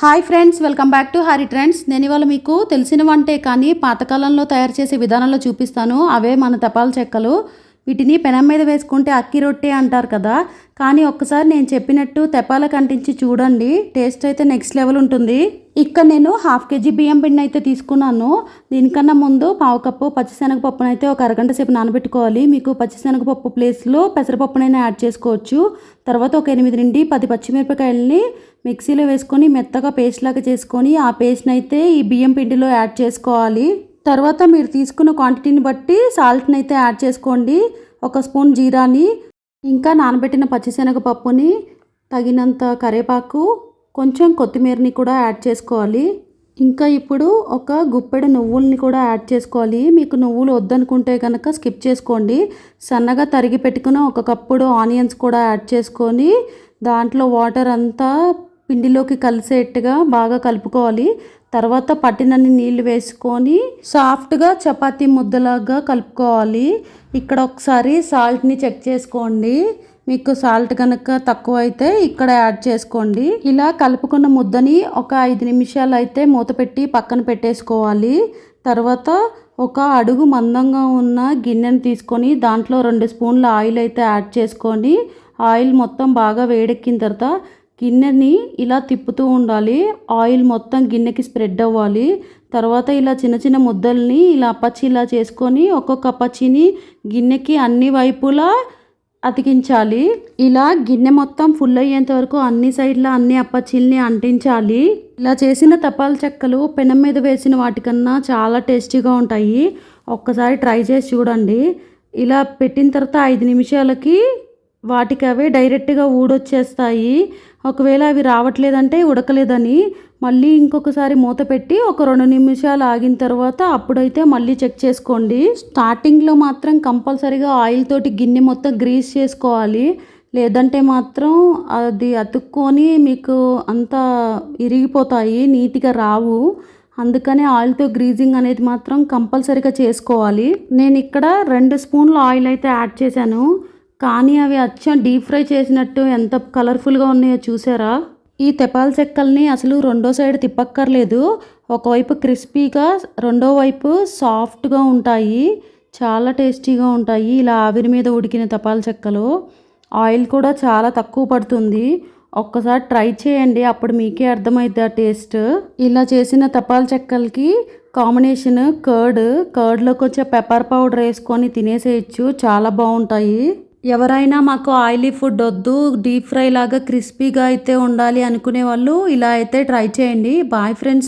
Hi friends, welcome back to Hari trends. నేను ఇవాళ మీకు తెలిసిన వంటే కానీ పాతకాలంలో తయారు చేసే విధానంలో చూపిస్తాను. అవే మన తపాల చెక్కలు. వీటిని పెనం మీద వేసుకుంటే అక్కి రొట్టె అంటారు కదా, కానీ ఒక్కసారి నేను చెప్పినట్టు తెపాలకు అంటించి చూడండి. టేస్ట్ అయితే నెక్స్ట్ లెవెల్ ఉంటుంది. ఇక్కడ నేను 1/2 kg బియ్యం పిండి అయితే తీసుకున్నాను. దీనికన్నా ముందు 1/2 కప్పు పచ్చిశనగపప్పును అయితే ఒక అరగంట సేపు నానబెట్టుకోవాలి. మీకు పచ్చిశనగపప్పు ప్లేస్లో పెసరపప్పునైనా యాడ్ చేసుకోవచ్చు. తర్వాత ఒక 8 నుండి 10 పచ్చిమిరపకాయలని మిక్సీలో వేసుకొని మెత్తగా పేస్ట్ లాగా చేసుకొని ఆ పేస్ట్ని అయితే ఈ బియ్యం పిండిలో యాడ్ చేసుకోవాలి. తర్వాత మీరు తీసుకున్న క్వాంటిటీని బట్టి సాల్ట్ని అయితే యాడ్ చేసుకోండి. 1 స్పూన్ జీరాని, ఇంకా నానబెట్టిన పచ్చిశనగపప్పుని, తగినంత కరివేపాకు, కొంచెం కొత్తిమీరని కూడా యాడ్ చేసుకోవాలి. ఇంకా ఇప్పుడు ఒక గుప్పెడు నువ్వుల్ని కూడా యాడ్ చేసుకోవాలి. మీకు నువ్వులు వద్దనుకుంటే కనుక స్కిప్ చేసుకోండి. సన్నగా తరిగి పెట్టుకున్న 1 కప్పుడు ఆనియన్స్ కూడా యాడ్ చేసుకొని దాంట్లో వాటర్ అంతా పిండిలోకి కలిసేట్టుగా బాగా కలుపుకోవాలి. తర్వాత పట్టినన్ని నీళ్లు వేసుకొని సాఫ్ట్గా చపాతీ ముద్దలాగా కలుపుకోవాలి. ఇక్కడ ఒకసారి సాల్ట్ని చెక్ చేసుకోండి. మీకు సాల్ట్ కనుక తక్కువ అయితే ఇక్కడ యాడ్ చేసుకోండి. ఇలా కలుపుకున్న ముద్దని ఒక 5 నిమిషాలు అయితే మూత పెట్టి పక్కన పెట్టేసుకోవాలి. తర్వాత ఒక అడుగు మందంగా ఉన్న గిన్నెను తీసుకొని దాంట్లో 2 స్పూన్ల ఆయిల్ అయితే యాడ్ చేసుకొని ఆయిల్ మొత్తం బాగా వేడెక్కిన తర్వాత గిన్నెని ఇలా తిప్పుతూ ఉండాలి. ఆయిల్ మొత్తం గిన్నెకి స్ప్రెడ్ అవ్వాలి. తర్వాత ఇలా చిన్న చిన్న ముద్దల్ని ఇలా అప్పచ్చిలా చేసుకొని ఒక్కొక్క అప్పచ్చిని గిన్నెకి అన్ని వైపులా అతికించాలి. ఇలా గిన్నె మొత్తం ఫుల్ అయ్యేంత వరకు అన్ని సైడ్ల అన్ని అప్పచ్చిల్ని అంటించాలి. ఇలా చేసిన తపాల చెక్కలు పెనం మీద వేసిన వాటికన్నా చాలా టేస్టీగా ఉంటాయి. ఒక్కసారి ట్రై చేసి చూడండి. ఇలా పెట్టిన తర్వాత 5 నిమిషాలకి వాటికి అవే డైరెక్ట్గా ఊడొచ్చేస్తాయి. ఒకవేళ అవి రావట్లేదంటే ఉడకలేదని మళ్ళీ ఇంకొకసారి మూత పెట్టి ఒక 2 నిమిషాలు ఆగిన తర్వాత అప్పుడైతే మళ్ళీ చెక్ చేసుకోండి. స్టార్టింగ్లో మాత్రం కంపల్సరీగా ఆయిల్ తోటి గిన్నె మొత్తం గ్రీస్ చేసుకోవాలి. లేదంటే మాత్రం అది అతుక్కొని మీకు అంతా ఇరిగిపోతాయి, నీట్గా రావు. అందుకనే ఆయిల్తో గ్రీజింగ్ అనేది మాత్రం కంపల్సరీగా చేసుకోవాలి. నేను ఇక్కడ 2 స్పూన్ల ఆయిల్ అయితే యాడ్ చేశాను. కానీ అవి అచ్చం డీప్ ఫ్రై చేసినట్టు ఎంత కలర్ఫుల్గా ఉన్నాయో చూసారా. ఈ తెపాల చెక్కల్ని అసలు రెండో సైడ్ తిప్పక్కర్లేదు. ఒకవైపు క్రిస్పీగా, రెండో వైపు సాఫ్ట్గా ఉంటాయి. చాలా టేస్టీగా ఉంటాయి ఇలా ఆవిరి మీద ఉడికిన తపాల చెక్కలు. ఆయిల్ కూడా చాలా తక్కువ పడుతుంది. ఒక్కసారి ట్రై చేయండి, అప్పుడు మీకే అర్థమైద్ది ఆ టేస్ట్. ఇలా చేసిన తపాల చెక్కలకి కాంబినేషన్ కర్డ్లో కొంచెం పెప్పర్ పౌడర్ వేసుకొని తినేసేయచ్చు. చాలా బాగుంటాయి. ఎవరైనా మాకు ఆయిలీ ఫుడ్ వద్దు, డీప్ ఫ్రై లాగా క్రిస్పీగా అయితే ఉండాలి అనుకునే వాళ్ళు ఇలా అయితే ట్రై చేయండి. Boy friends.